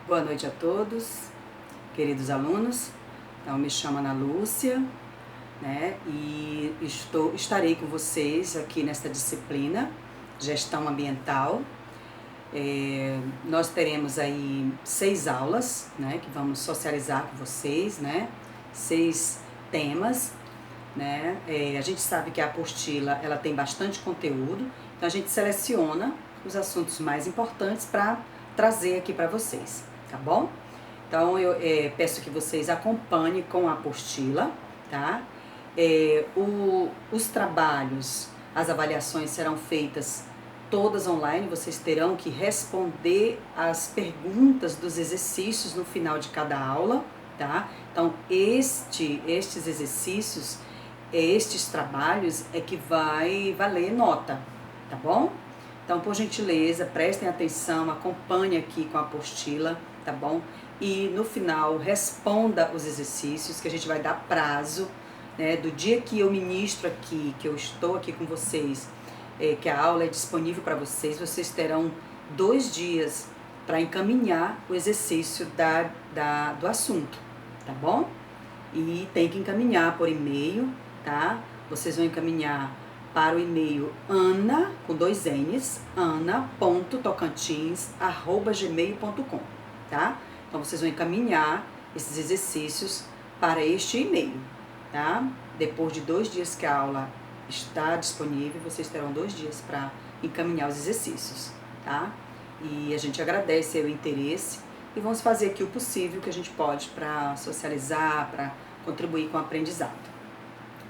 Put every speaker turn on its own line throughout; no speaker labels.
Boa noite a todos, queridos alunos. Então, me chamo Ana Lúcia, né? E estarei com vocês aqui nesta disciplina, Gestão Ambiental. Nós teremos aí 6 aulas, né? Que vamos socializar com vocês, né? 6 temas, né? A gente sabe que a apostila, ela tem bastante conteúdo, então a gente seleciona os assuntos mais importantes para trazer aqui para vocês, tá bom? Então, eu peço que vocês acompanhem com a apostila, tá? Os trabalhos, as avaliações serão feitas todas online, vocês terão que responder as perguntas dos exercícios no final de cada aula, tá? Então, estes exercícios, estes trabalhos é que vai valer nota, tá bom? Então, por gentileza, prestem atenção, acompanhe aqui com a apostila, tá bom? E no final, responda os exercícios, que a gente vai dar prazo, né? Do dia que eu ministro aqui, que eu estou aqui com vocês, que a aula é disponível para vocês, vocês terão 2 dias para encaminhar o exercício do assunto, tá bom? E tem que encaminhar por e-mail, tá? Vocês vão encaminhar para o e-mail ana, com 2 N's, ana.tocantins@gmail.com, tá? Então, vocês vão encaminhar esses exercícios para este e-mail, tá? Depois de 2 dias que a aula está disponível, vocês terão 2 dias para encaminhar os exercícios, tá? E a gente agradece o interesse e vamos fazer aqui o possível que a gente pode para socializar, para contribuir com o aprendizado.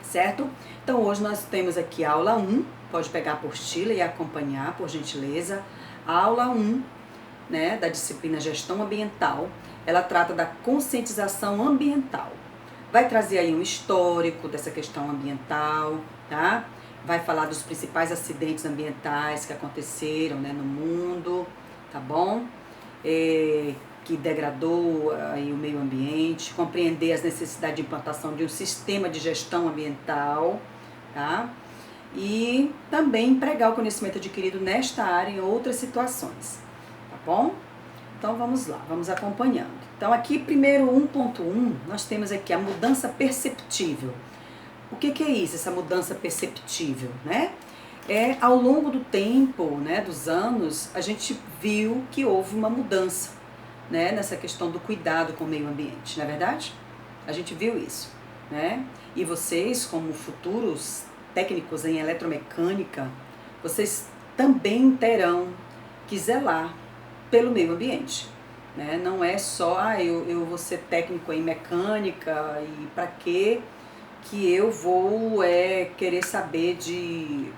Certo? Então, hoje nós temos aqui a aula 1, pode pegar a apostila e acompanhar, por gentileza. A aula 1, né, da disciplina Gestão Ambiental, ela trata da conscientização ambiental. Vai trazer aí um histórico dessa questão ambiental, tá? Vai falar dos principais acidentes ambientais que aconteceram, né, no mundo, tá bom? Que degradou aí o meio ambiente, compreender as necessidades de implantação de um sistema de gestão ambiental, tá? E também empregar o conhecimento adquirido nesta área em outras situações, tá bom? Então vamos lá, vamos acompanhando. Então aqui primeiro 1.1, nós temos aqui a mudança perceptível. O que é isso, essa mudança perceptível, né? Ao longo do tempo, né, dos anos, a gente viu que houve uma mudança, né, nessa questão do cuidado com o meio ambiente, não é verdade? A gente viu isso, né? E vocês, como futuros técnicos em eletromecânica, vocês também terão que zelar pelo meio ambiente, né? Não é só, eu vou ser técnico em mecânica e para que eu vou querer saber de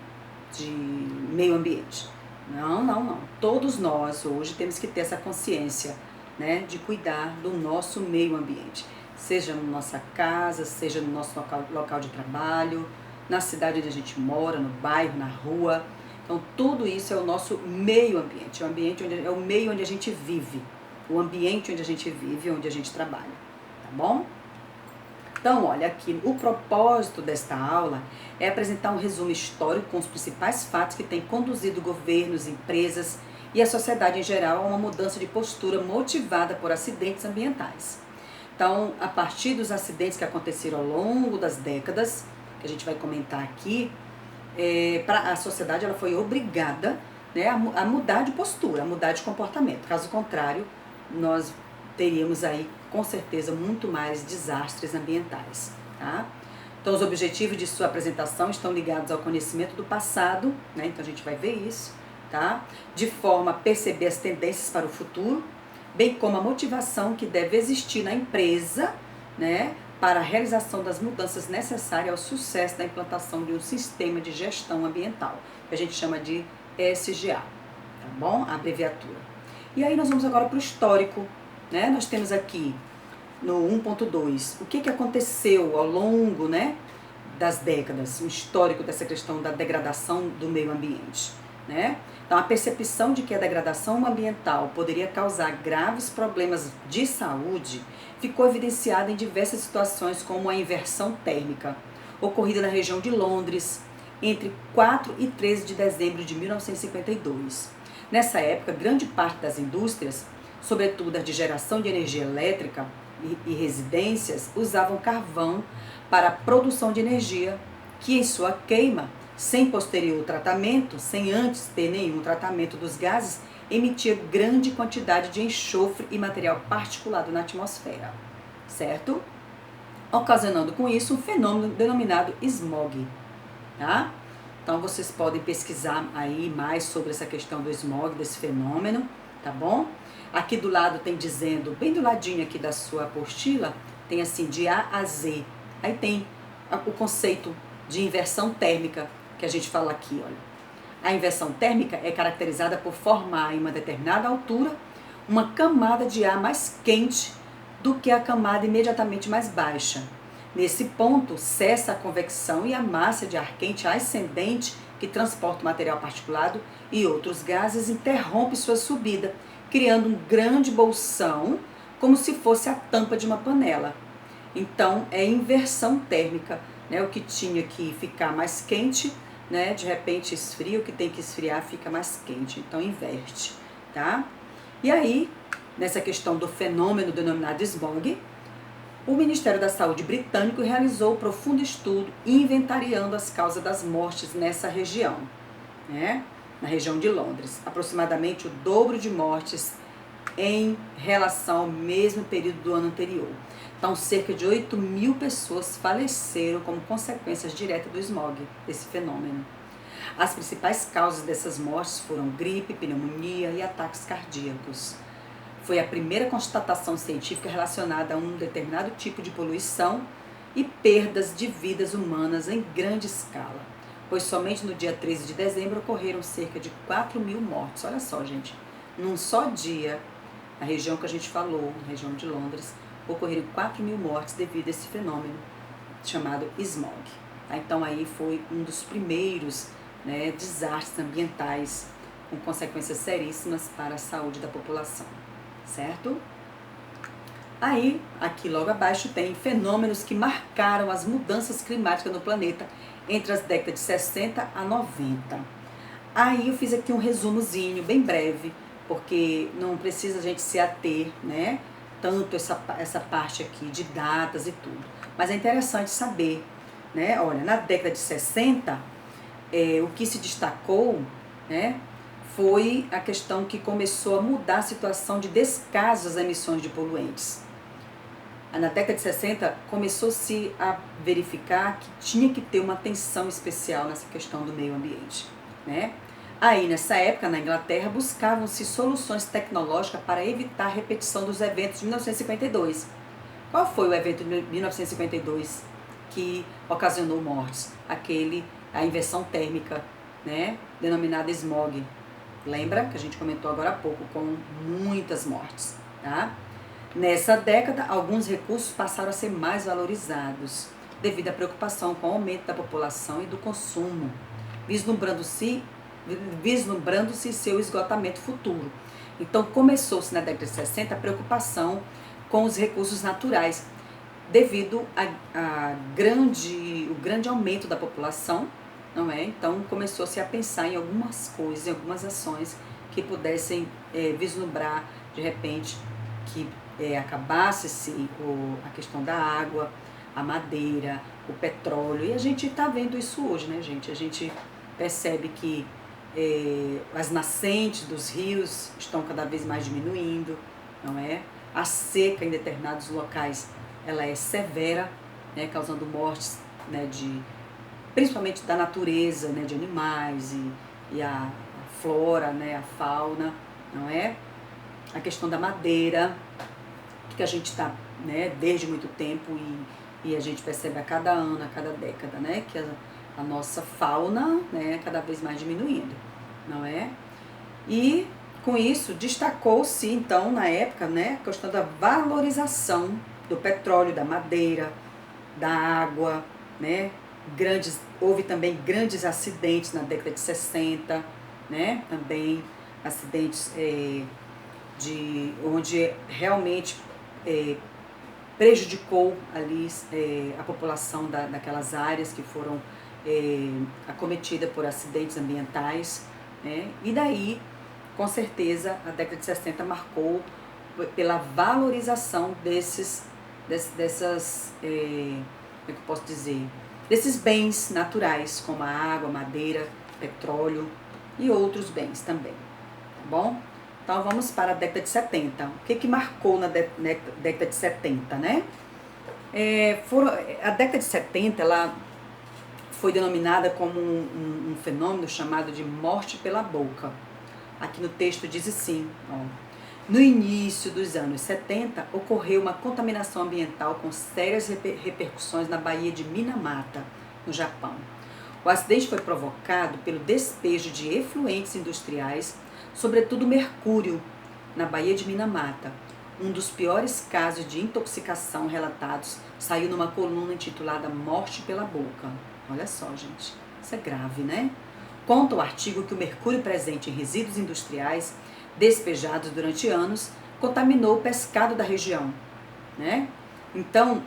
meio ambiente. Não. Todos nós hoje temos que ter essa consciência, né, de cuidar do nosso meio ambiente, seja na nossa casa, seja no nosso local de trabalho, na cidade onde a gente mora, no bairro, na rua. Então, tudo isso é o nosso meio ambiente, é o meio onde a gente vive, o ambiente onde a gente vive, onde a gente trabalha, tá bom? Então, olha aqui, o propósito desta aula é apresentar um resumo histórico com os principais fatos que têm conduzido governos, empresas e a sociedade em geral a uma mudança de postura motivada por acidentes ambientais. Então, a partir dos acidentes que aconteceram ao longo das décadas, que a gente vai comentar aqui, a sociedade ela foi obrigada, né, a mudar de postura, a mudar de comportamento. Caso contrário, nós teríamos aí, com certeza, muito mais desastres ambientais, tá? Então, os objetivos de sua apresentação estão ligados ao conhecimento do passado, né? Então, a gente vai ver isso, tá? De forma a perceber as tendências para o futuro, bem como a motivação que deve existir na empresa, né, para a realização das mudanças necessárias ao sucesso da implantação de um sistema de gestão ambiental, que a gente chama de SGA, tá bom? A abreviatura. E aí nós vamos agora para o histórico, né? Nós temos aqui no 1.2 o que aconteceu ao longo, né, das décadas, o histórico dessa questão da degradação do meio ambiente, né? Então, a percepção de que a degradação ambiental poderia causar graves problemas de saúde ficou evidenciada em diversas situações, como a inversão térmica, ocorrida na região de Londres, entre 4 e 13 de dezembro de 1952. Nessa época, grande parte das indústrias sobretudo as de geração de energia elétrica e residências, usavam carvão para a produção de energia, que em sua queima, sem posterior tratamento, sem antes ter nenhum tratamento dos gases, emitia grande quantidade de enxofre e material particulado na atmosfera, certo? Ocasionando com isso um fenômeno denominado smog, tá? Então vocês podem pesquisar aí mais sobre essa questão do smog, desse fenômeno, tá bom? Aqui do lado tem dizendo, bem do ladinho aqui da sua apostila, tem assim de A a Z. Aí tem o conceito de inversão térmica, que a gente fala aqui, olha. A inversão térmica é caracterizada por formar em uma determinada altura uma camada de ar mais quente do que a camada imediatamente mais baixa. Nesse ponto, cessa a convecção e a massa de ar quente ascendente, que transporta o material particulado e outros gases, interrompe sua subida, criando um grande bolsão, como se fosse a tampa de uma panela. Então, é inversão térmica, né? O que tinha que ficar mais quente, né? De repente esfria, o que tem que esfriar fica mais quente. Então, inverte, tá? E aí, nessa questão do fenômeno denominado smog, o Ministério da Saúde britânico realizou profundo estudo inventariando as causas das mortes nessa região, né? Na região de Londres. Aproximadamente o dobro de mortes em relação ao mesmo período do ano anterior. Então, cerca de 8.000 pessoas faleceram como consequências diretas do smog, desse fenômeno. As principais causas dessas mortes foram gripe, pneumonia e ataques cardíacos. Foi a primeira constatação científica relacionada a um determinado tipo de poluição e perdas de vidas humanas em grande escala, pois somente no dia 13 de dezembro ocorreram cerca de 4.000 mortes. Olha só, gente, num só dia, na região que a gente falou, na região de Londres, ocorreram 4.000 mortes devido a esse fenômeno chamado smog. Então aí foi um dos primeiros, né, desastres ambientais com consequências seríssimas para a saúde da população, certo? Aí, aqui logo abaixo tem fenômenos que marcaram as mudanças climáticas no planeta entre as décadas de 60 a 90. Aí eu fiz aqui um resumozinho bem breve, porque não precisa a gente se ater, né, tanto essa parte aqui de datas e tudo. Mas é interessante saber, né, olha, na década de 60, o que se destacou, né, foi a questão que começou a mudar a situação de descaso às emissões de poluentes. Na década de 60, começou-se a verificar que tinha que ter uma atenção especial nessa questão do meio ambiente, né? Aí, nessa época, na Inglaterra, buscavam-se soluções tecnológicas para evitar a repetição dos eventos de 1952. Qual foi o evento de 1952 que ocasionou mortes? A inversão térmica, né, denominada smog. Lembra que a gente comentou agora há pouco, com muitas mortes, tá? Nessa década, alguns recursos passaram a ser mais valorizados, devido à preocupação com o aumento da população e do consumo, vislumbrando-se seu esgotamento futuro. Então, começou-se na década de 60 a preocupação com os recursos naturais, devido o grande aumento da população, não é? Então, começou-se a pensar em algumas coisas, em algumas ações que pudessem vislumbrar, de repente, que acabasse-se a questão da água, a madeira, o petróleo. E a gente está vendo isso hoje, né, gente? A gente percebe que as nascentes dos rios estão cada vez mais diminuindo, não é? A seca em determinados locais, ela é severa, né, causando mortes, né, principalmente da natureza, né, de animais e a flora, né, a fauna, não é? A questão da madeira, que a gente está, né, desde muito tempo e a gente percebe a cada ano, a cada década, né, que a nossa fauna, né, cada vez mais diminuindo, não é? E com isso destacou-se então na época, né, a questão da valorização do petróleo, da madeira, da água, né? Houve também grandes acidentes na década de 60, né? Também acidentes onde realmente prejudicou ali a população daquelas áreas que foram acometidas por acidentes ambientais, né? E daí, com certeza, a década de 60 marcou pela valorização dessas, como é que eu posso dizer, desses bens naturais, como a água, madeira, petróleo e outros bens também, tá bom? Então vamos para a década de 70. O que marcou na década de 70, né? A década de 70, ela foi denominada como um fenômeno chamado de morte pela boca. Aqui no texto diz assim, ó. No início dos anos 70, ocorreu uma contaminação ambiental com sérias repercussões na Baía de Minamata, no Japão. O acidente foi provocado pelo despejo de efluentes industriais, sobretudo mercúrio, na Baía de Minamata. Um dos piores casos de intoxicação relatados saiu numa coluna intitulada Morte pela Boca. Olha só, gente, isso é grave, né? Conta o artigo que o mercúrio presente em resíduos industriais despejados durante anos contaminou o pescado da região, né? Então,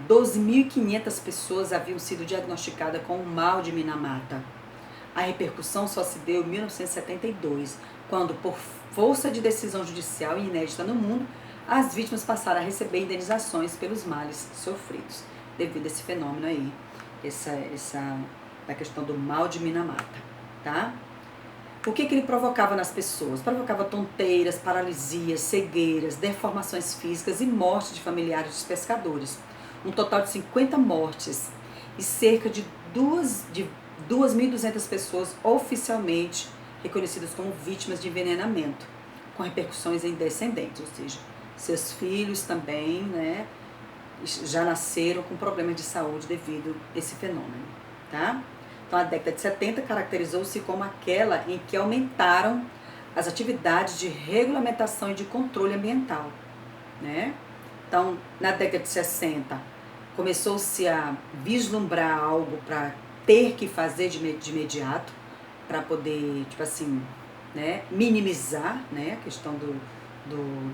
12.500 pessoas haviam sido diagnosticadas com o mal de Minamata. A repercussão só se deu em 1972, quando, por força de decisão judicial inédita no mundo, as vítimas passaram a receber indenizações pelos males sofridos, devido a esse fenômeno aí, da questão do mal de Minamata, tá? O que ele provocava nas pessoas? Provocava tonteiras, paralisias, cegueiras, deformações físicas e morte de familiares dos pescadores. Um total de 50 mortes e cerca de 2.200 pessoas oficialmente reconhecidas como vítimas de envenenamento, com repercussões em descendentes, ou seja, seus filhos também, né, já nasceram com problemas de saúde devido a esse fenômeno, tá? Então, a década de 70 caracterizou-se como aquela em que aumentaram as atividades de regulamentação e de controle ambiental, né? Então, na década de 60, começou-se a vislumbrar algo para ter que fazer de imediato, para poder, tipo assim, né, minimizar, né, a questão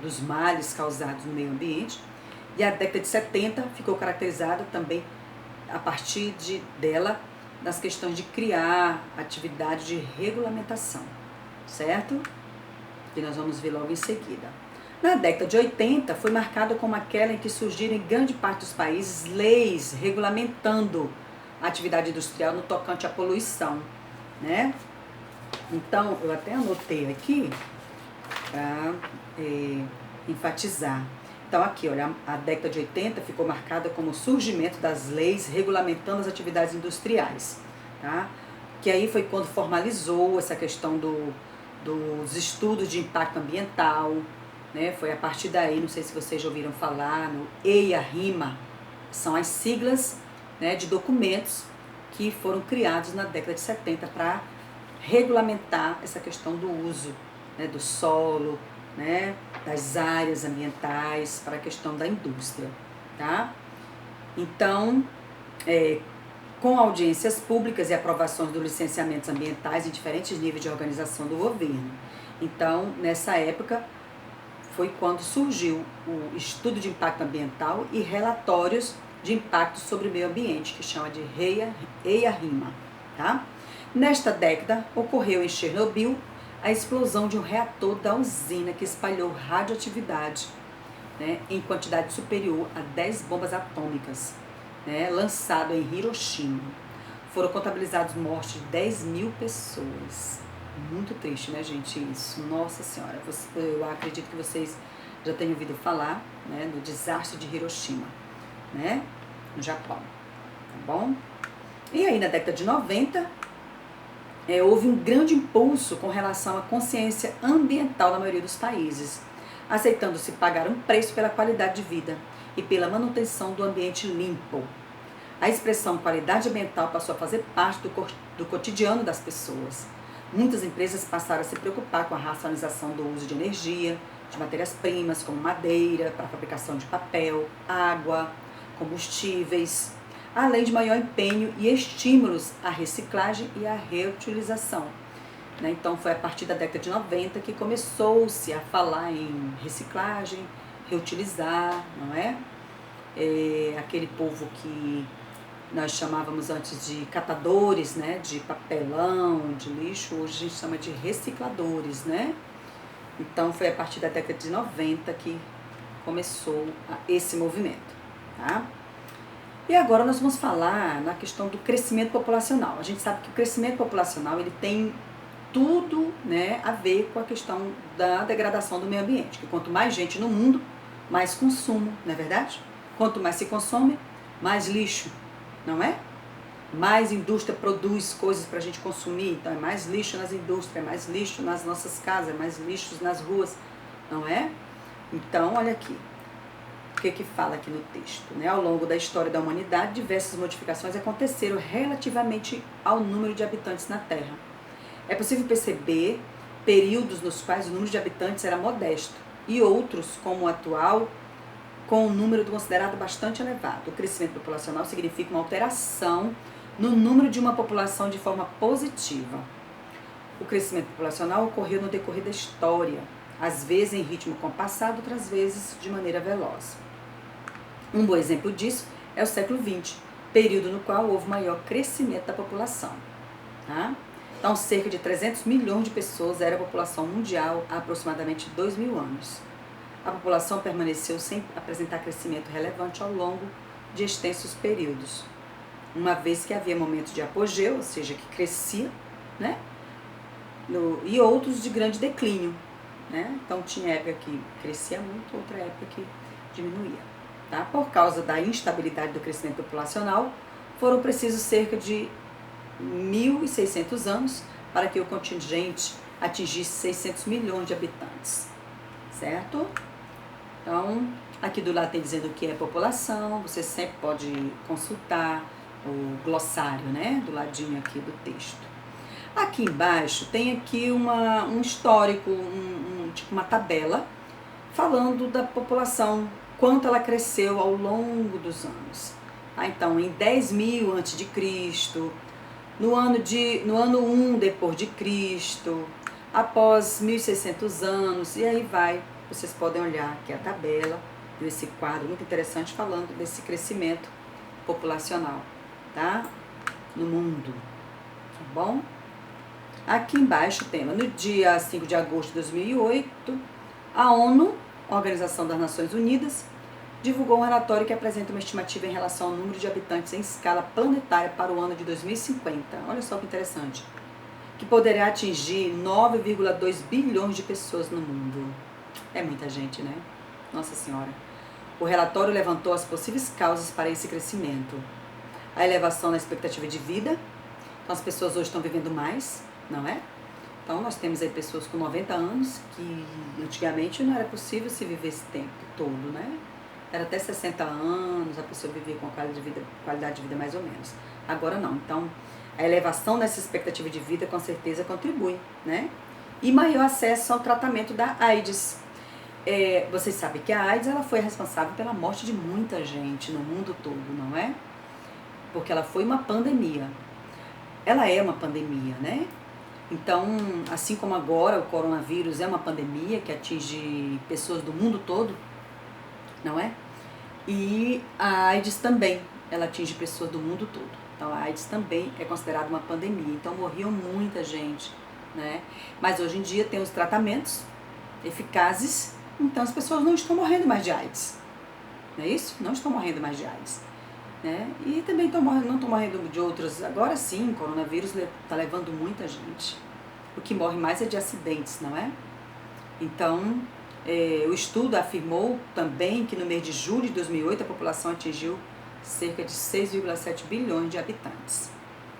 dos males causados no meio ambiente. E a década de 70 ficou caracterizada também, a partir dela, nas questões de criar atividade de regulamentação, certo? Que nós vamos ver logo em seguida. Na década de 80, foi marcada como aquela em que surgiram em grande parte dos países leis regulamentando a atividade industrial no tocante à poluição, né? Então, eu até anotei aqui para enfatizar. Então, aqui, olha, a década de 80 ficou marcada como o surgimento das leis regulamentando as atividades industriais, tá? Que aí foi quando formalizou essa questão dos estudos de impacto ambiental, né? Foi a partir daí, não sei se vocês já ouviram falar, no EIA-RIMA, são as siglas, né, de documentos que foram criados na década de 70 para regulamentar essa questão do uso, né, do solo, né, das áreas ambientais para a questão da indústria, tá? Então, com audiências públicas e aprovações dos licenciamentos ambientais em diferentes níveis de organização do governo. Então, nessa época, foi quando surgiu o estudo de impacto ambiental e relatórios de impacto sobre o meio ambiente, que chama de EIA-RIMA, tá? Nesta década, ocorreu em Chernobyl a explosão de um reator da usina que espalhou radioatividade, né, em quantidade superior a 10 bombas atômicas, né, lançado em Hiroshima. Foram contabilizadas mortes de 10.000 pessoas. Muito triste, né, gente, isso. Nossa Senhora, eu acredito que vocês já tenham ouvido falar, né, do desastre de Hiroshima, né, no Japão, tá bom? E aí, na década de 90, houve um grande impulso com relação à consciência ambiental na maioria dos países, aceitando-se pagar um preço pela qualidade de vida e pela manutenção do ambiente limpo. A expressão qualidade ambiental passou a fazer parte do cotidiano das pessoas. Muitas empresas passaram a se preocupar com a racionalização do uso de energia, de matérias-primas como madeira, para a fabricação de papel, água, combustíveis, além de maior empenho e estímulos à reciclagem e à reutilização. Então, foi a partir da década de 90 que começou-se a falar em reciclagem, reutilizar, não é? Aquele povo que nós chamávamos antes de catadores, né, de papelão, de lixo, hoje a gente chama de recicladores, né? Então foi a partir da década de 90 que começou esse movimento, tá? E agora nós vamos falar na questão do crescimento populacional. A gente sabe que o crescimento populacional ele tem tudo, né, a ver com a questão da degradação do meio ambiente, que quanto mais gente no mundo, mais consumo, não é verdade? Quanto mais se consome, mais lixo, não é? Mais indústria produz coisas para a gente consumir, então é mais lixo nas indústrias, é mais lixo nas nossas casas, é mais lixo nas ruas, não é? Então, olha aqui, o que fala aqui no texto, né? Ao longo da história da humanidade, diversas modificações aconteceram relativamente ao número de habitantes na Terra. É possível perceber períodos nos quais o número de habitantes era modesto e outros, como o atual, com um número considerado bastante elevado. O crescimento populacional significa uma alteração no número de uma população de forma positiva. O crescimento populacional ocorreu no decorrer da história, às vezes em ritmo compassado, outras vezes de maneira veloz. Um bom exemplo disso é o século XX, período no qual houve maior crescimento da população. Tá? Então, cerca de 300 milhões de pessoas era a população mundial há aproximadamente 2.000 anos. A população permaneceu sem apresentar crescimento relevante ao longo de extensos períodos, uma vez que havia momentos de apogeu, ou seja, que crescia, né? E outros de grande declínio, né? Então tinha época que crescia muito, outra época que diminuía. Tá? Por causa da instabilidade do crescimento populacional, foram precisos cerca de 1.600 anos para que o contingente atingisse 600 milhões de habitantes, certo? Então, aqui do lado tem dizendo o que é população, você sempre pode consultar o glossário, né, do ladinho aqui do texto. Aqui embaixo tem aqui um histórico, tipo uma tabela, falando da população, quanto ela cresceu ao longo dos anos. Então, em 10.000 a.C., no ano 1 depois de Cristo, após 1.600 anos, e aí vai, vocês podem olhar aqui a tabela, esse quadro muito interessante falando desse crescimento populacional, tá? No mundo, tá bom? Aqui embaixo o tema, no dia 5 de agosto de 2008, a ONU, Organização das Nações Unidas, divulgou um relatório que apresenta uma estimativa em relação ao número de habitantes em escala planetária para o ano de 2050. Olha só que interessante. Que poderá atingir 9,2 bilhões de pessoas no mundo. É muita gente, né? Nossa Senhora. O relatório levantou as possíveis causas para esse crescimento. A elevação na expectativa de vida. Então as pessoas hoje estão vivendo mais, não é? Então nós temos aí pessoas com 90 anos que antigamente não era possível se viver esse tempo todo, né? Era até 60 anos, a pessoa vivia com qualidade de vida mais ou menos. Agora não. Então, a elevação dessa expectativa de vida com certeza contribui, né? E maior acesso ao tratamento da AIDS. Vocês sabem que a AIDS ela foi responsável pela morte de muita gente no mundo todo, não é? Porque ela foi uma pandemia. Ela é uma pandemia, né? Então, assim como agora o coronavírus é uma pandemia que atinge pessoas do mundo todo, não é? E a AIDS também, ela atinge pessoas do mundo todo. Então a AIDS também é considerada uma pandemia. Então morriam muita gente, né? Mas hoje em dia tem os tratamentos eficazes, então as pessoas não estão morrendo mais de AIDS. Não é isso? Não estão morrendo mais de AIDS. Né? E também não estão morrendo de outros. Agora sim, o coronavírus está levando muita gente. O que morre mais é de acidentes, não é? Então, o estudo afirmou também que no mês de julho de 2008 a população atingiu cerca de 6,7 bilhões de habitantes.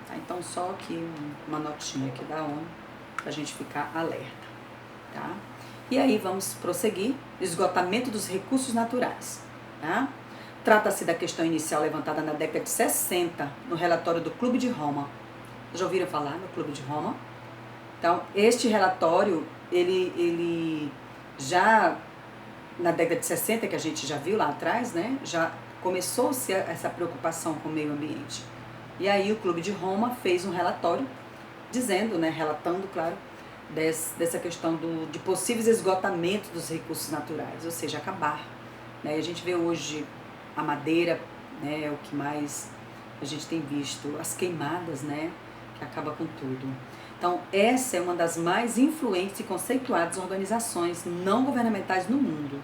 Tá? Então, só aqui uma notinha aqui da ONU para a gente ficar alerta. Tá? E aí vamos prosseguir. Esgotamento dos recursos naturais. Tá? Trata-se da questão inicial levantada na década de 60 no relatório do Clube de Roma. Já ouviram falar no Clube de Roma? Então, este relatório, ele já na década de 60, que a gente já viu lá atrás, né, já começou-se essa preocupação com o meio ambiente. E aí o Clube de Roma fez um relatório dizendo, né, relatando, claro, dessa questão de possíveis esgotamentos dos recursos naturais, ou seja, acabar. Né? E a gente vê hoje a madeira, né, o que mais a gente tem visto, as queimadas, né, que acaba com tudo. Então, essa é uma das mais influentes e conceituadas organizações não governamentais no mundo.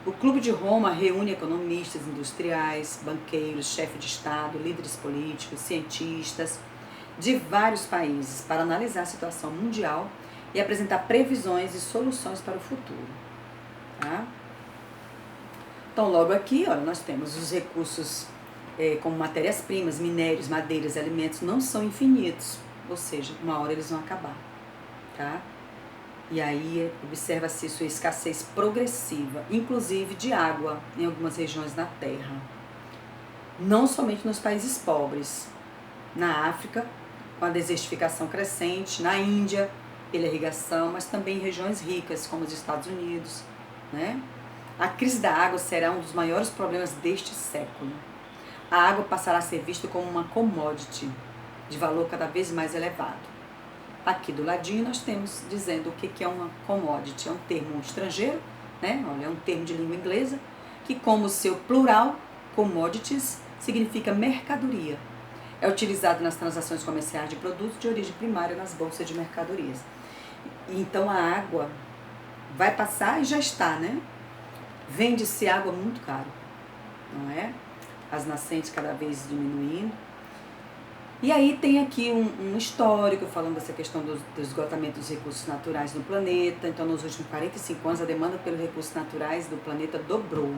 O Clube de Roma reúne economistas, industriais, banqueiros, chefes de Estado, líderes políticos, cientistas de vários países para analisar a situação mundial e apresentar previsões e soluções para o futuro. Tá? Então, logo aqui, olha, nós temos os recursos como matérias-primas, minérios, madeiras, alimentos, não são infinitos, ou seja, uma hora eles vão acabar. Tá? E aí observa-se sua escassez progressiva, inclusive de água em algumas regiões da Terra. Não somente nos países pobres, na África, com a desertificação crescente, na Índia, pela irrigação, mas também em regiões ricas, como os Estados Unidos. Né? A crise da água será um dos maiores problemas deste século. A água passará a ser vista como uma commodity, de valor cada vez mais elevado. Aqui do ladinho nós temos dizendo o que é uma commodity, é um termo estrangeiro, né? Olha, é um termo de língua inglesa, que como seu plural, commodities, significa mercadoria. É utilizado nas transações comerciais de produtos de origem primária nas bolsas de mercadorias. Então a água vai passar e já está, né? Vende-se água muito caro, não é? As nascentes cada vez diminuindo. E aí tem aqui um histórico falando dessa questão do esgotamento dos recursos naturais no planeta. Então, nos últimos 45 anos, a demanda pelos recursos naturais do planeta dobrou.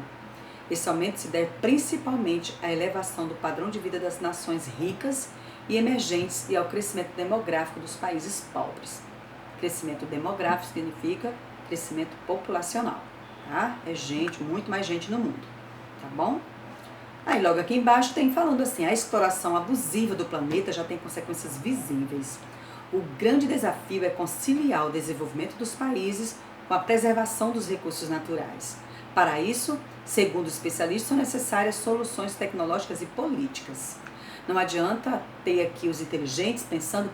Esse aumento se deve principalmente à elevação do padrão de vida das nações ricas e emergentes e ao crescimento demográfico dos países pobres. Crescimento demográfico significa crescimento populacional, tá? É gente, muito mais gente no mundo, tá bom? Aí logo aqui embaixo tem falando assim, a exploração abusiva do planeta já tem consequências visíveis. O grande desafio é conciliar o desenvolvimento dos países com a preservação dos recursos naturais. Para isso, segundo os especialistas, são necessárias soluções tecnológicas e políticas. Não adianta ter aqui os inteligentes pensando,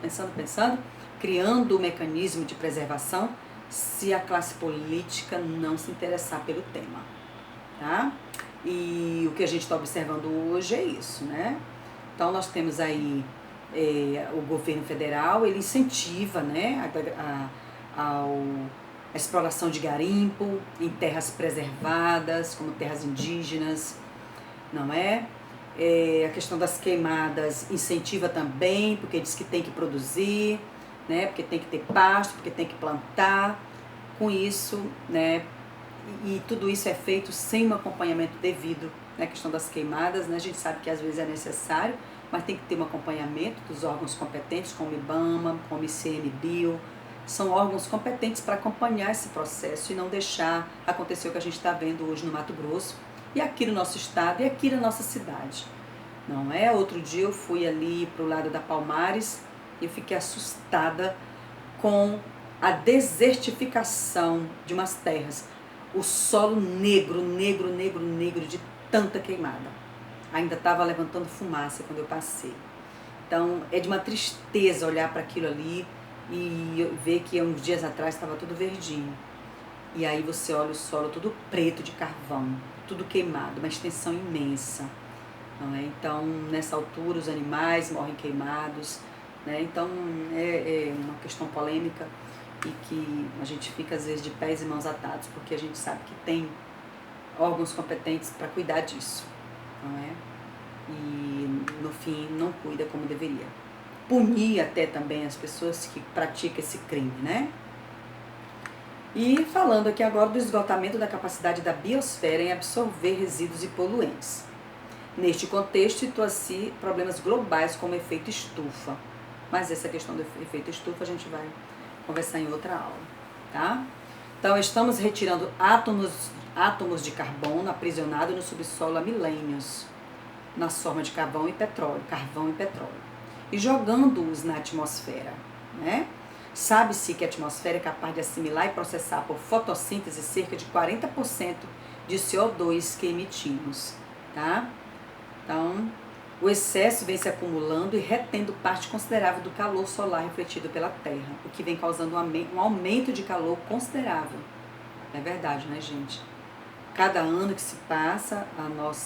criando um mecanismo de preservação, se a classe política não se interessar pelo tema, tá? E o que a gente está observando hoje é isso, né? Então, nós temos aí o governo federal, ele incentiva, né, a exploração de garimpo em terras preservadas, como terras indígenas, não é? A questão das queimadas incentiva também, porque diz que tem que produzir, né? Porque tem que ter pasto, porque tem que plantar. Com isso, né? E tudo isso é feito sem um acompanhamento devido na questão das queimadas, né? A gente sabe que às vezes é necessário, mas tem que ter um acompanhamento dos órgãos competentes, como o IBAMA, como o ICMBio. São órgãos competentes para acompanhar esse processo e não deixar acontecer o que a gente está vendo hoje no Mato Grosso, e aqui no nosso estado e aqui na nossa cidade. Não é? Outro dia eu fui ali para o lado da Palmares e eu fiquei assustada com a desertificação de umas terras. O solo negro de tanta queimada. Ainda estava levantando fumaça quando eu passei. Então, é de uma tristeza olhar para aquilo ali e ver que uns dias atrás estava tudo verdinho. E aí você olha o solo todo preto de carvão, tudo queimado, uma extensão imensa. Não é? Então, nessa altura, os animais morrem queimados. Né? Então, é uma questão polêmica e que a gente fica às vezes de pés e mãos atados, porque a gente sabe que tem órgãos competentes para cuidar disso, não é? E no fim não cuida como deveria. Punir até também as pessoas que praticam esse crime, né? E falando aqui agora do esgotamento da capacidade da biosfera em absorver resíduos e poluentes. Neste contexto, situa-se problemas globais como efeito estufa. Mas essa questão do efeito estufa a gente vai conversar em outra aula, tá? Então, estamos retirando átomos de carbono aprisionados no subsolo há milênios, na forma de carvão e petróleo, e jogando-os na atmosfera, né? Sabe-se que a atmosfera é capaz de assimilar e processar por fotossíntese cerca de 40% de CO2 que emitimos, tá? Então, o excesso vem se acumulando e retendo parte considerável do calor solar refletido pela Terra, o que vem causando um aumento de calor considerável. É verdade, né, gente? Cada ano que se passa,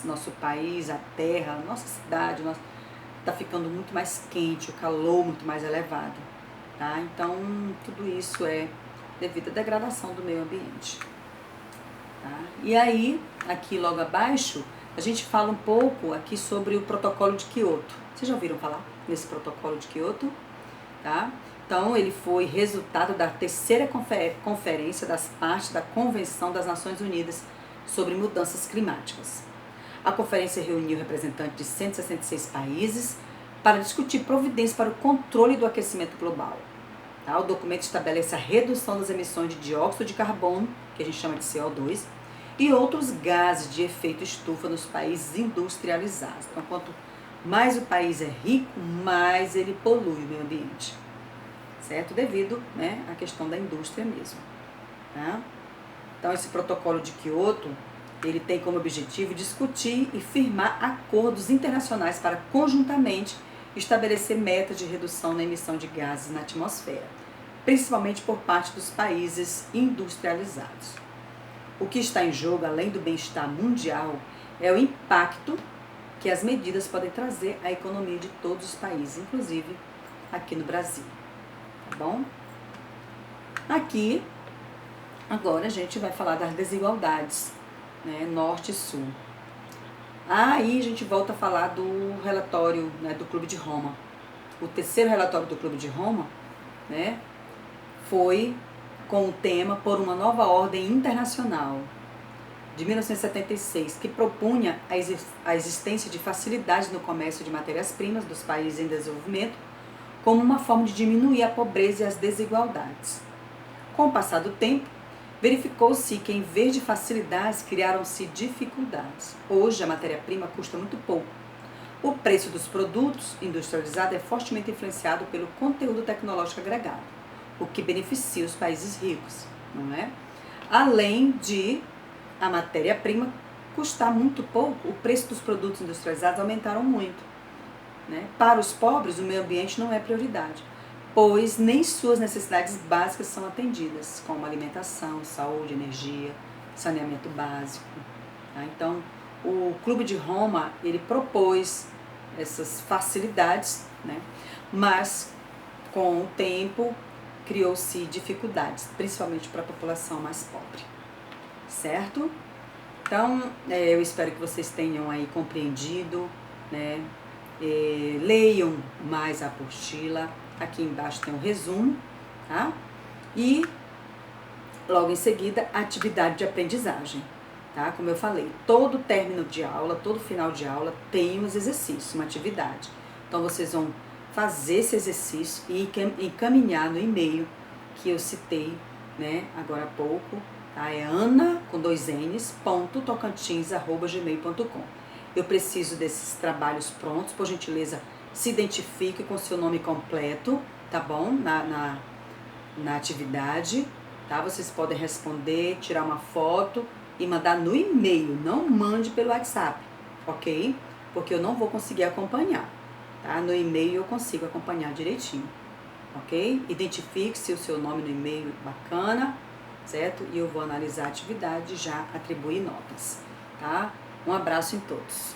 nosso país, a Terra, a nossa cidade, está ficando muito mais quente, o calor muito mais elevado. tá? Então, tudo isso é devido à degradação do meio ambiente. Tá? E aí, aqui logo abaixo, a gente fala um pouco aqui sobre o protocolo de Kyoto. Vocês já ouviram falar nesse protocolo de Kyoto? Tá? Então, ele foi resultado da terceira conferência das partes da Convenção das Nações Unidas sobre Mudanças Climáticas. A conferência reuniu representantes de 166 países para discutir providências para o controle do aquecimento global. Tá? O documento estabelece a redução das emissões de dióxido de carbono, que a gente chama de CO2, e outros gases de efeito estufa nos países industrializados. Então, quanto mais o país é rico, mais ele polui o meio ambiente, certo? Devido, né, à questão da indústria mesmo. Tá? Então, esse protocolo de Kyoto, ele tem como objetivo discutir e firmar acordos internacionais para conjuntamente estabelecer metas de redução na emissão de gases na atmosfera, principalmente por parte dos países industrializados. O que está em jogo, além do bem-estar mundial, é o impacto que as medidas podem trazer à economia de todos os países, inclusive aqui no Brasil. Tá bom? Aqui, agora a gente vai falar das desigualdades, né, norte e sul. Aí a gente volta a falar do relatório, né, do Clube de Roma. O terceiro relatório do Clube de Roma, né, foi com o tema Por uma Nova Ordem Internacional, de 1976, que propunha a existência de facilidades no comércio de matérias-primas dos países em desenvolvimento como uma forma de diminuir a pobreza e as desigualdades. Com o passar do tempo, verificou-se que, em vez de facilidades, criaram-se dificuldades. Hoje, a matéria-prima custa muito pouco. O preço dos produtos industrializados é fortemente influenciado pelo conteúdo tecnológico agregado, o que beneficia os países ricos, não é? Além de a matéria-prima custar muito pouco, o preço dos produtos industrializados aumentaram muito, né? Para os pobres, o meio ambiente não é prioridade, pois nem suas necessidades básicas são atendidas, como alimentação, saúde, energia, saneamento básico. Tá? Então, o Clube de Roma, ele propôs essas facilidades, né? Mas, com o tempo, criou-se dificuldades, principalmente para a população mais pobre, certo? Então, eu espero que vocês tenham aí compreendido, né? Leiam mais a apostila. Aqui embaixo tem um resumo, tá? E logo em seguida, a atividade de aprendizagem, tá? Como eu falei, todo término de aula, todo final de aula tem uns exercícios, uma atividade. Então, vocês vão fazer esse exercício e encaminhar no e-mail que eu citei, né, agora há pouco, tá? É ana, com 2 n's, .tocantins@gmail.com. Eu preciso desses trabalhos prontos, por gentileza, se identifique com seu nome completo, tá bom? Na atividade, tá? Vocês podem responder, tirar uma foto e mandar no e-mail, não mande pelo WhatsApp, ok? Porque eu não vou conseguir acompanhar, tá? No e-mail eu consigo acompanhar direitinho, ok? Identifique-se o seu nome no e-mail, bacana, certo? E eu vou analisar a atividade e já atribuir notas, tá? Um abraço em todos.